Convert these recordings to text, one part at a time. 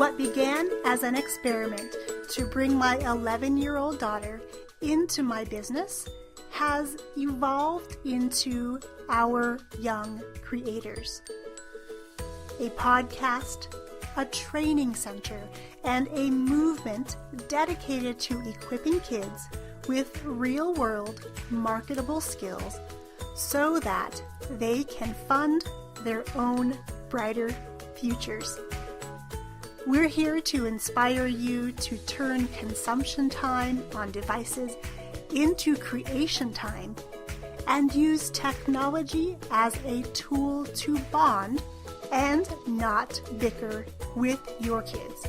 What began as an experiment to bring my 11-year-old daughter into my business has evolved into Our Young Creators, a podcast, a training center, and a movement dedicated to equipping kids with real-world marketable skills so that they can fund their own brighter futures. We're here to inspire you to turn consumption time on devices into creation time and use technology as a tool to bond and not bicker with your kids.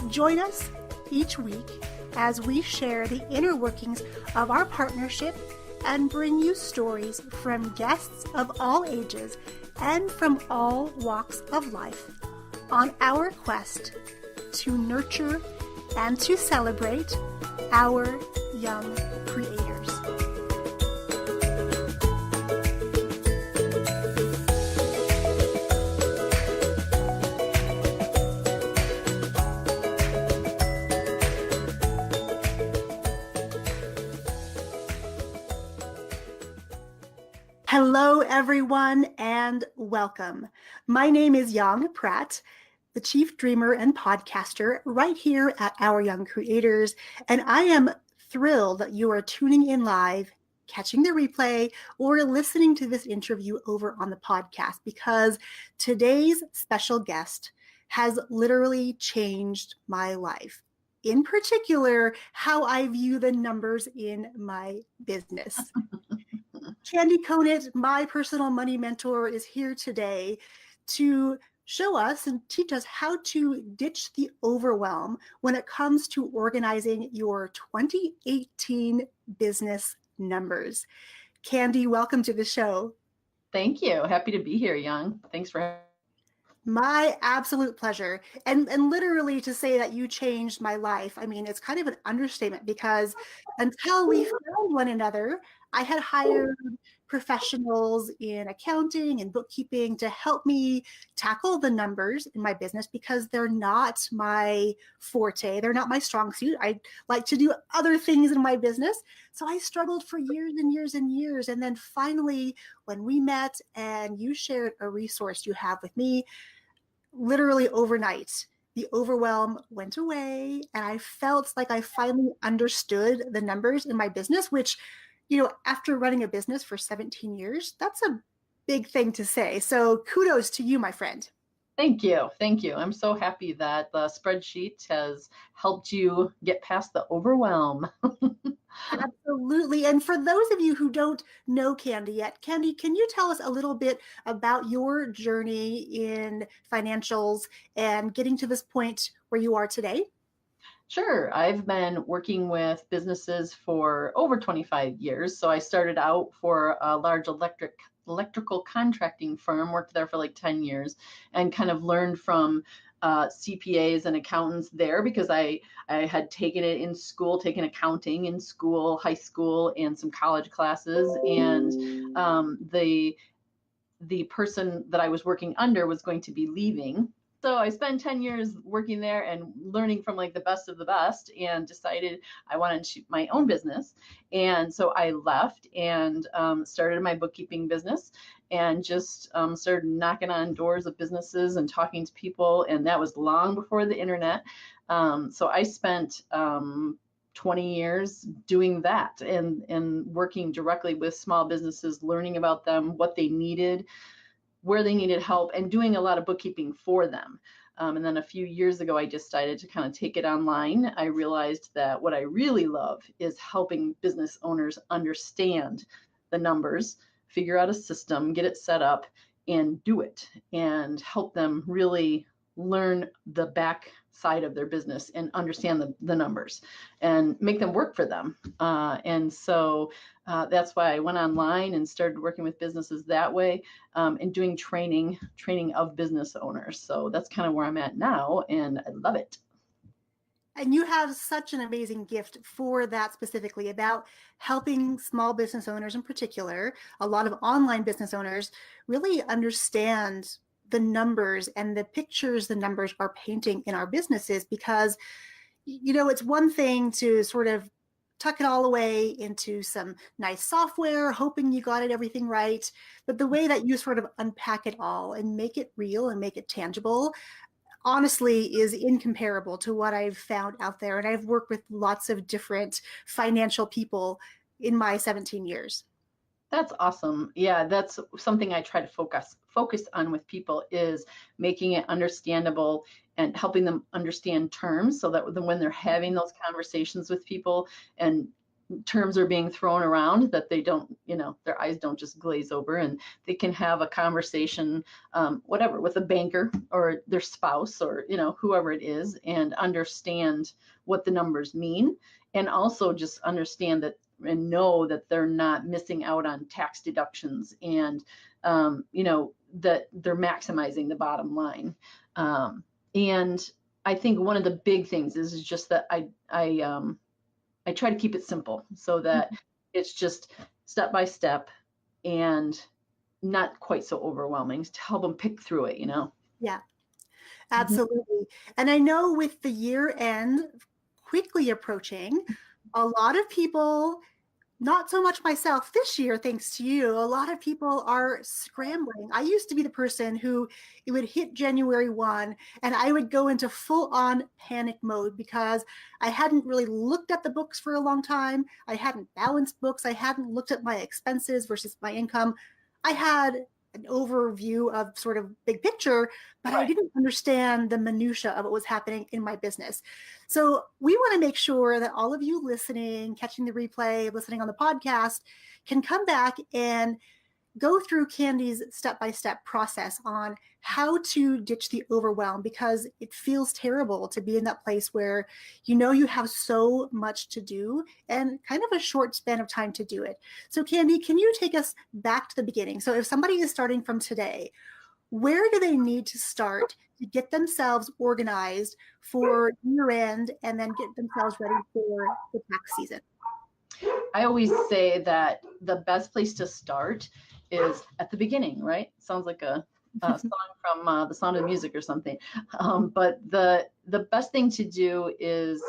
Join us each week as we share the inner workings of our partnership and bring you stories from guests of all ages and from all walks of life on our quest to nurture and to celebrate our young creators. Hello, everyone, and welcome. My name is Yang Pratt, the Chief Dreamer and Podcaster right here at Our Young Creators, and I am thrilled that you are tuning in live, catching the replay, or listening to this interview over on the podcast, because today's special guest has literally changed my life. In particular, how I view the numbers in my business. Candie Conat, my personal money mentor, is here today to show us and teach us how to ditch the overwhelm when it comes to organizing your 2018 business numbers. Candie, welcome to the show. Thank you. Happy to be here, Young. Thanks for having me. My absolute pleasure. And literally to say that you changed my life, I mean, it's kind of an understatement because until we found one another, I had hired professionals in accounting and bookkeeping to help me tackle the numbers in my business because they're not my forte. They're not my strong suit. I like to do other things in my business. So I struggled for years and years and years. And then finally, when we met and you shared a resource you have with me, literally overnight, the overwhelm went away and I felt like I finally understood the numbers in my business, which, you know, after running a business for 17 years, that's a big thing to say. So kudos to you, my friend. Thank you. Thank you. I'm so happy that the spreadsheet has helped you get past the overwhelm. Absolutely. And for those of you who don't know Candie yet, Candie, can you tell us a little bit about your journey in financials and getting to this point where you are today? Sure. I've been working with businesses for over 25 years. So I started out for a large electrical contracting firm, worked there for like 10 years, and kind of learned from CPAs and accountants there because I had taken it in school, taken accounting in school, high school, and some college classes. And the person that I was working under was going to be leaving. So I spent 10 years working there and learning from like the best of the best and decided I wanted to shoot my own business. And so I left and started my bookkeeping business and just started knocking on doors of businesses and talking to people. And that was long before the internet. So I spent 20 years doing that and working directly with small businesses, learning about them, what they needed, where they needed help, and doing a lot of bookkeeping for them. And then a few years ago, I decided to kind of take it online. I realized that what I really love is helping business owners understand the numbers, figure out a system, get it set up, and do it, and help them really learn the back side of their business and understand the numbers and make them work for them. And so that's why I went online and started working with businesses that way and doing training of business owners. So that's kind of where I'm at now, and I love it. And you have such an amazing gift for that, specifically about helping small business owners in particular, a lot of online business owners, really understand the numbers and the pictures the numbers are painting in our businesses, because it's one thing to sort of tuck it all away into some nice software, hoping you got everything right. But the way that you sort of unpack it all and make it real and make it tangible, honestly, is incomparable to what I've found out there. And I've worked with lots of different financial people in my 17 years. That's awesome. Yeah, that's something I try to focus on with people, is making it understandable and helping them understand terms, so that when they're having those conversations with people and terms are being thrown around, that they don't, their eyes don't just glaze over, and they can have a conversation, whatever, with a banker or their spouse, or whoever it is, and understand what the numbers mean, and also just understand that and know that they're not missing out on tax deductions, and that they're maximizing the bottom line. And I think one of the big things is just that I try to keep it simple, so that it's just step by step and not quite so overwhelming, to help them pick through it. Yeah, absolutely. And I know with the year end quickly approaching, a lot of people, not so much myself this year, thanks to you, a lot of people are scrambling. I used to be the person who, it would hit January 1 and I would go into full on panic mode, because I hadn't really looked at the books for a long time. I hadn't balanced books. I hadn't looked at my expenses versus my income. I had an overview of sort of big picture, but I didn't understand the minutia of what was happening in my business. So we want to make sure that all of you listening, catching the replay, listening on the podcast, can come back and go through Candie's step-by-step process on how to ditch the overwhelm, because it feels terrible to be in that place where you have so much to do and kind of a short span of time to do it. So Candie, can you take us back to the beginning? So if somebody is starting from today, where do they need to start to get themselves organized for year end and then get themselves ready for the tax season? I always say that the best place to start is at the beginning, right? Sounds like a song from The Sound of Music or something. But the best thing to do is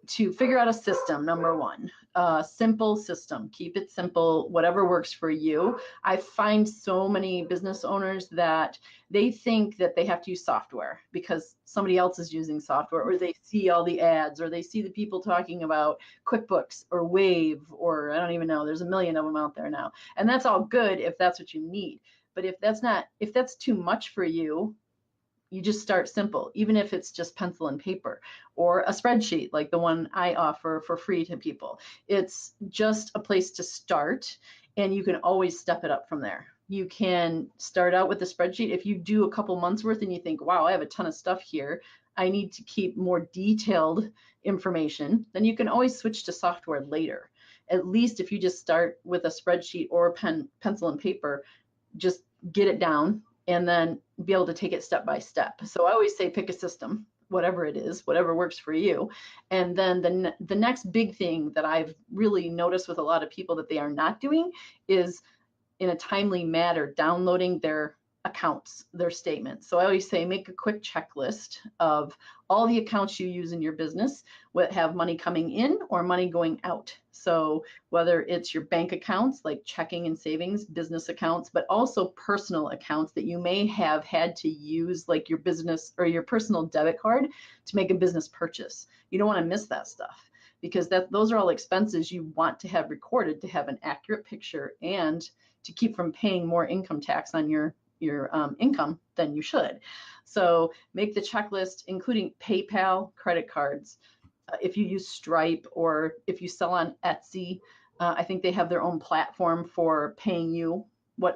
to figure out a system, number one. Simple system. Keep it simple, whatever works for you. I find so many business owners that they think that they have to use software because somebody else is using software, or they see all the ads, or they see the people talking about QuickBooks or Wave, or I don't even know. There's a million of them out there now. And that's all good if that's what you need. But if that's too much for you, you just start simple, even if it's just pencil and paper or a spreadsheet like the one I offer for free to people. It's just a place to start, and you can always step it up from there. You can start out with a spreadsheet. If you do a couple months worth and you think, wow, I have a ton of stuff here, I need to keep more detailed information, then you can always switch to software later. At least if you just start with a spreadsheet or pencil and paper, just get it down and then be able to take it step by step. So I always say pick a system, whatever it is, whatever works for you. And then the next big thing that I've really noticed with a lot of people that they are not doing is, in a timely manner, downloading their accounts, their statements. So I always say make a quick checklist of all the accounts you use in your business that have money coming in or money going out. So whether it's your bank accounts like checking and savings, business accounts, but also personal accounts that you may have had to use, like your business or your personal debit card to make a business purchase. You don't want to miss that stuff, because those are all expenses you want to have recorded to have an accurate picture and to keep from paying more income tax on your income than you should. So make the checklist, including PayPal, credit cards. If you use Stripe, or if you sell on Etsy, I think they have their own platform for paying you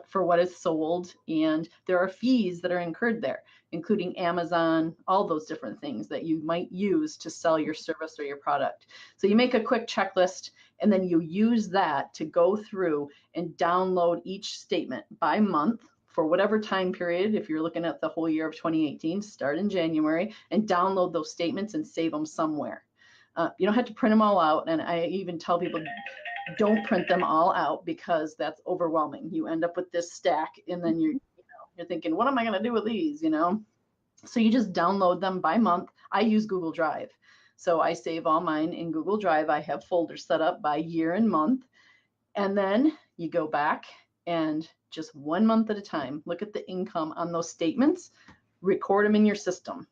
for what is sold. And there are fees that are incurred there, including Amazon, all those different things that you might use to sell your service or your product. So you make a quick checklist, and then you use that to go through and download each statement by month for whatever time period. If you're looking at the whole year of 2018, start in January and download those statements and save them somewhere. You don't have to print them all out. And I even tell people, don't print them all out, because that's overwhelming. You end up with this stack, and then You're thinking, what am I going to do with these? So you just download them by month. I use Google Drive. So I save all mine in Google Drive. I have folders set up by year and month. And then you go back and just 1 month at a time, look at the income on those statements, record them in your system,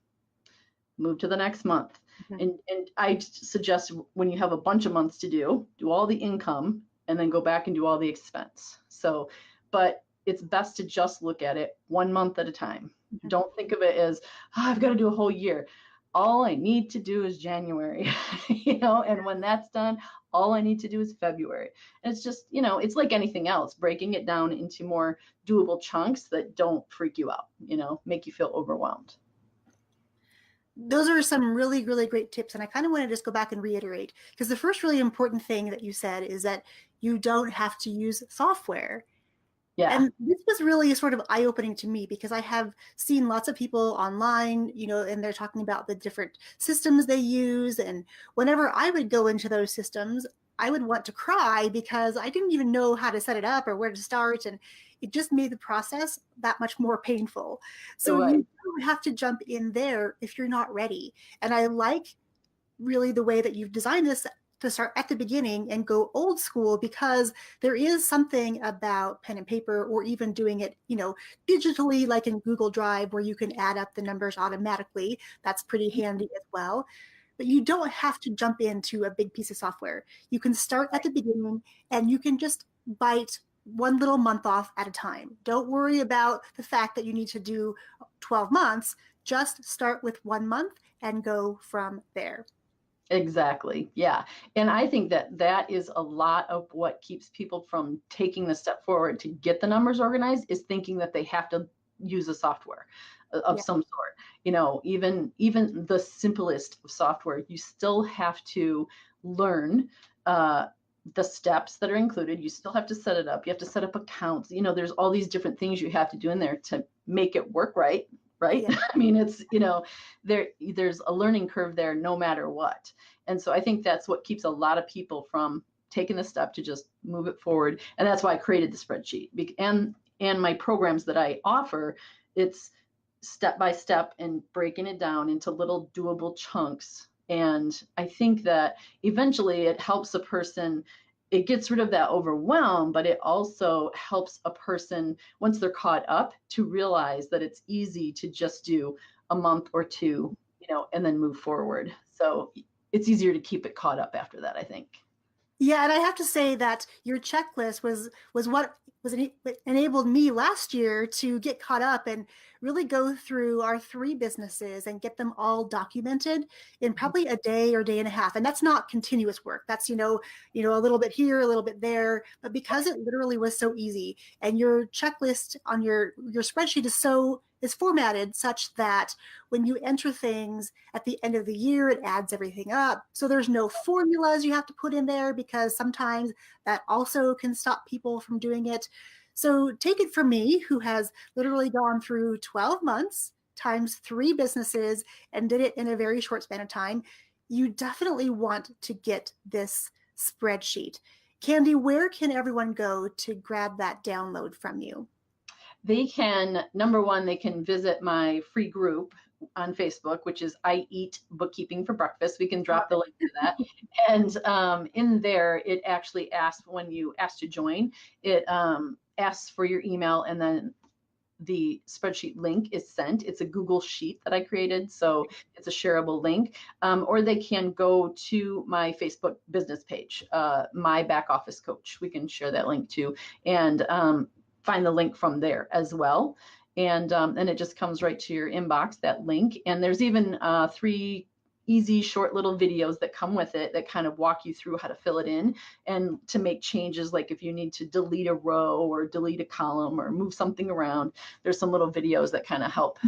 move to the next month. And I suggest when you have a bunch of months to do all the income and then go back and do all the expense. So, but it's best to just look at it 1 month at a time. Don't think of it as, I've got to do a whole year. All I need to do is January, and when that's done, all I need to do is February. And it's just, it's like anything else, breaking it down into more doable chunks that don't freak you out, make you feel overwhelmed. Those are some really, really great tips. And I kind of want to just go back and reiterate, because the first really important thing that you said is that you don't have to use software. Yeah. And this was really sort of eye-opening to me, because I have seen lots of people online, and they're talking about the different systems they use. And whenever I would go into those systems, I would want to cry because I didn't even know how to set it up or where to start. And it just made the process that much more painful. So Right. You don't have to jump in there if you're not ready. And I like really the way that you've designed this to start at the beginning and go old school, because there is something about pen and paper, or even doing it, digitally, like in Google Drive, where you can add up the numbers automatically. That's pretty handy as well. But you don't have to jump into a big piece of software. You can start at the beginning, and you can just bite one little month off at a time. Don't worry about the fact that you need to do 12 months. Just start with 1 month and go from there. Exactly. Yeah. And I think that is a lot of what keeps people from taking the step forward to get the numbers organized, is thinking that they have to use a software of some sort. Even the simplest of software, you still have to learn the steps that are included. You still have to set it up. You have to set up accounts. There's all these different things you have to do in there to make it work right. Yeah. I mean, it's, there's a learning curve there no matter what. And so I think that's what keeps a lot of people from taking the step to just move it forward. And that's why I created the spreadsheet. And my programs that I offer, it's step by step and breaking it down into little doable chunks. And I think that eventually it helps a person. It gets rid of that overwhelm, but it also helps a person, once they're caught up, to realize that it's easy to just do a month or two, and then move forward. So it's easier to keep it caught up after that, I think. Yeah, and I have to say that your checklist was what enabled me last year to get caught up and really go through our 3 businesses and get them all documented in probably a day or day and a half. And that's not continuous work. That's, a little bit here, a little bit there. But because it literally was so easy, and your checklist on your spreadsheet is formatted such that when you enter things at the end of the year, it adds everything up. So there's no formulas you have to put in there, because sometimes that also can stop people from doing it. So take it from me, who has literally gone through 12 months times 3 businesses and did it in a very short span of time. You definitely want to get this spreadsheet. Candie, where can everyone go to grab that download from you? They can, number one, they can visit my free group on Facebook, which is I Eat Bookkeeping for Breakfast. We can drop the link to that. And in there, it actually asks, when you ask to join, it asks for your email, and then the spreadsheet link is sent. It's a Google Sheet that I created, so it's a shareable link. Or they can go to my Facebook business page, My Back Office Coach. We can share that link too. And find the link from there as well. And it just comes right to your inbox, that link. And there's even 3 easy short little videos that come with it that kind of walk you through how to fill it in and to make changes. Like if you need to delete a row or delete a column or move something around, there's some little videos that kind of help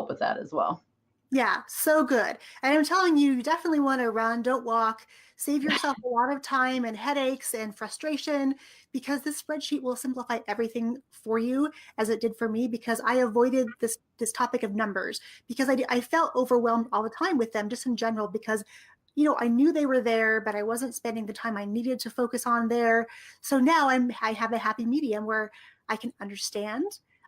with that as well. Yeah, so good. And I'm telling you, you definitely want to run, don't walk. Save yourself a lot of time and headaches and frustration, because this spreadsheet will simplify everything for you, as it did for me, because I avoided this topic of numbers, because I felt overwhelmed all the time with them, just in general, because I knew they were there, but I wasn't spending the time I needed to focus on there. So now I have a happy medium where I can understand,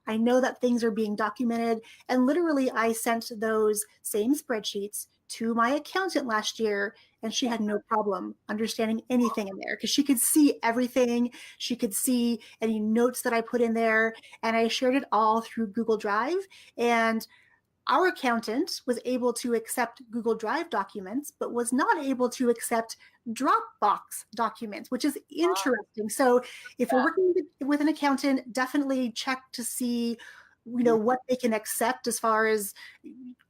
I know that things are being documented. And literally, I sent those same spreadsheets to my accountant last year, and she had no problem understanding anything in there because she could see everything. She could see any notes that I put in there, and I shared it all through Google Drive. And our accountant was able to accept Google Drive documents, but was not able to accept Dropbox documents, which is interesting. So if you're working with an accountant, definitely check to see, what they can accept as far as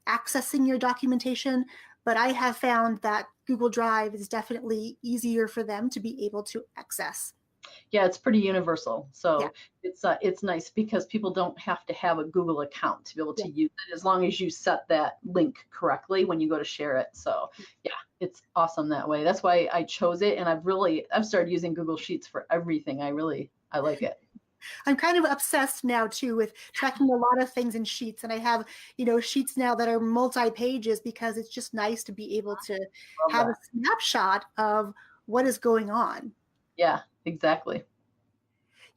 accessing your documentation. But I have found that Google Drive is definitely easier for them to be able to access. Yeah, it's pretty universal. Yeah. So it's nice because people don't have to have a Google account to be able to Yeah. use it as long as you set that link correctly when you go to share it. So yeah, it's awesome that way. That's why I chose it, and I've started using Google Sheets for everything. I like it. I'm kind of obsessed now too with tracking a lot of things in Sheets, and I have, sheets now that are multi-pages because it's just nice to be able to Love have a that. snapshot of what is going on. Yeah, exactly.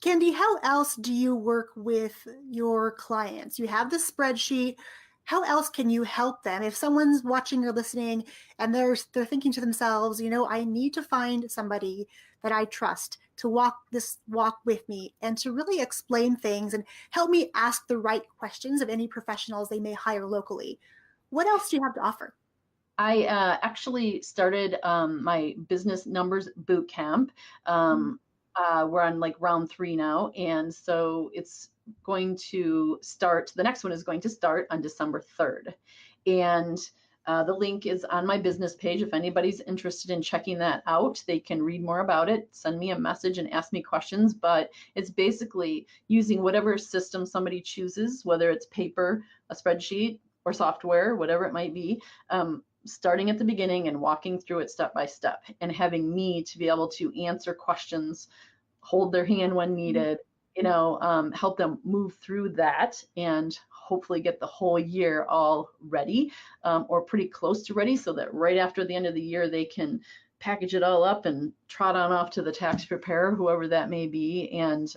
Candie, how else do you work with your clients? You have the spreadsheet. How else can you help them? If someone's watching or listening and they're thinking to themselves, I need to find somebody that I trust to walk this walk with me and to really explain things and help me ask the right questions of any professionals they may hire locally. What else do you have to offer? I actually started my business numbers boot camp. We're on like round 3 now, and so it's going to start. The next one is going to start on December 3rd, and the link is on my business page. If anybody's interested in checking that out, they can read more about it, send me a message, and ask me questions. But it's basically using whatever system somebody chooses, whether it's paper, a spreadsheet, or software, whatever it might be. Starting at the beginning and walking through it step by step, and having me to be able to answer questions, hold their hand when needed, help them move through that and hopefully get the whole year all ready, or pretty close to ready, so that right after the end of the year, they can package it all up and trot on off to the tax preparer, whoever that may be, and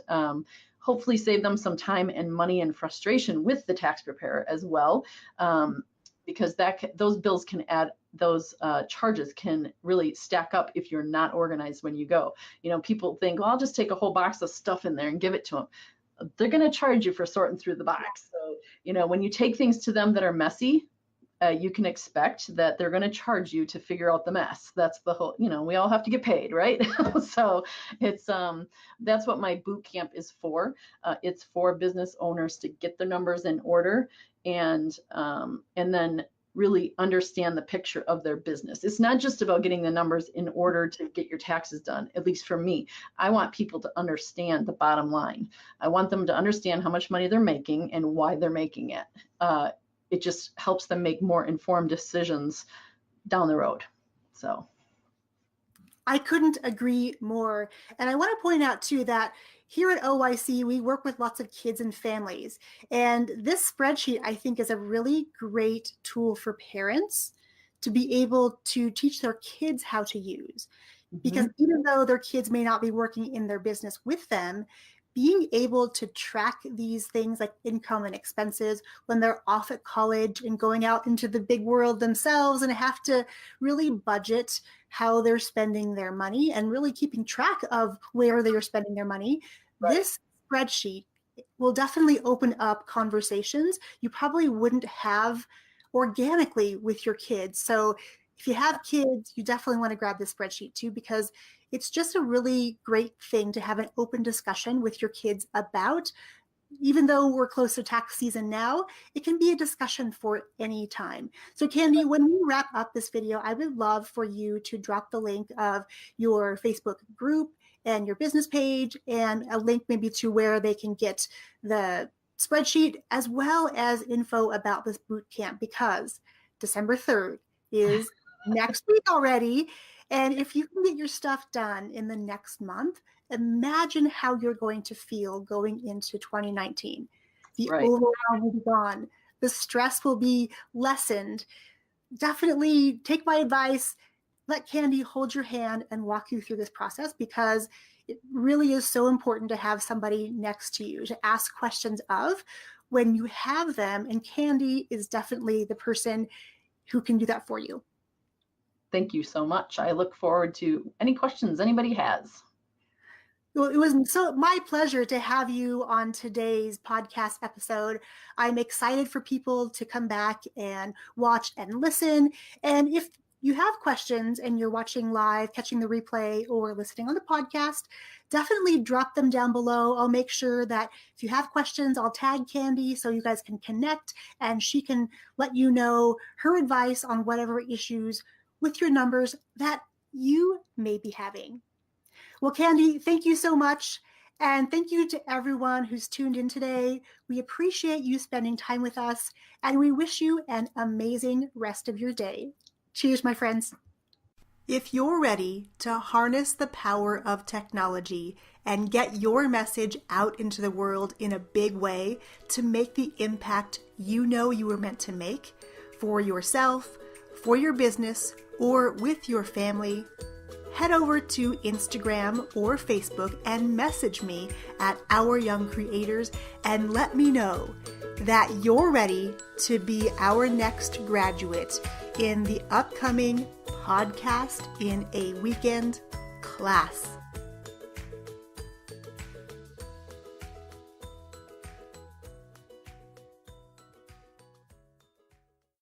hopefully save them some time and money and frustration with the tax preparer as well. Because those bills can add, those charges can really stack up if you're not organized when you go. People think, well, I'll just take a whole box of stuff in there and give it to them. They're going to charge you for sorting through the box. So, when you take things to them that are messy, you can expect that they're going to charge you to figure out the mess. That's the whole, we all have to get paid, right? So it's that's what my boot camp is for. It's for business owners to get their numbers in order, and then really understand the picture of their business. It's not just about getting the numbers in order to get your taxes done. At least for me, I want people to understand the bottom line. I want them to understand how much money they're making and why they're making it. It just helps them make more informed decisions down the road. So I couldn't agree more. And I want to point out too that here at OYC, we work with lots of kids and families. And this spreadsheet, I think, is a really great tool for parents to be able to teach their kids how to use. Because even though their kids may not be working in their business with them, being able to track these things like income and expenses when they're off at college and going out into the big world themselves and have to really budget how they're spending their money and really keeping track of where they are spending their money, right. This spreadsheet will definitely open up conversations you probably wouldn't have organically with your kids. So if you have kids, you definitely want to grab this spreadsheet too, because it's just a really great thing to have an open discussion with your kids about. Even though we're close to tax season now, it can be a discussion for any time. So Candie, when we wrap up this video, I would love for you to drop the link of your Facebook group and your business page, and a link maybe to where they can get the spreadsheet as well as info about this boot camp, because December 3rd is next week already. And if you can get your stuff done in the next month, imagine how you're going to feel going into 2019. The overwhelm will be gone. The stress will be lessened. Definitely take my advice. Let Candie hold your hand and walk you through this process, because it really is so important to have somebody next to you to ask questions of when you have them. And Candie is definitely the person who can do that for you. Thank you so much. I look forward to any questions anybody has. Well, it was so my pleasure to have you on today's podcast episode. I'm excited for people to come back and watch and listen. And if you have questions and you're watching live, catching the replay, or listening on the podcast, definitely drop them down below. I'll make sure that if you have questions, I'll tag Candie so you guys can connect and she can let you know her advice on whatever issues with your numbers that you may be having. Well, Candie, thank you so much. And thank you to everyone who's tuned in today. We appreciate you spending time with us, and we wish you an amazing rest of your day. Cheers, my friends. If you're ready to harness the power of technology and get your message out into the world in a big way to make the impact you know you were meant to make for yourself, for your business, or with your family, head over to Instagram or Facebook and message me at Our Young Creators and let me know that you're ready to be our next graduate in the upcoming Podcast in a Weekend class.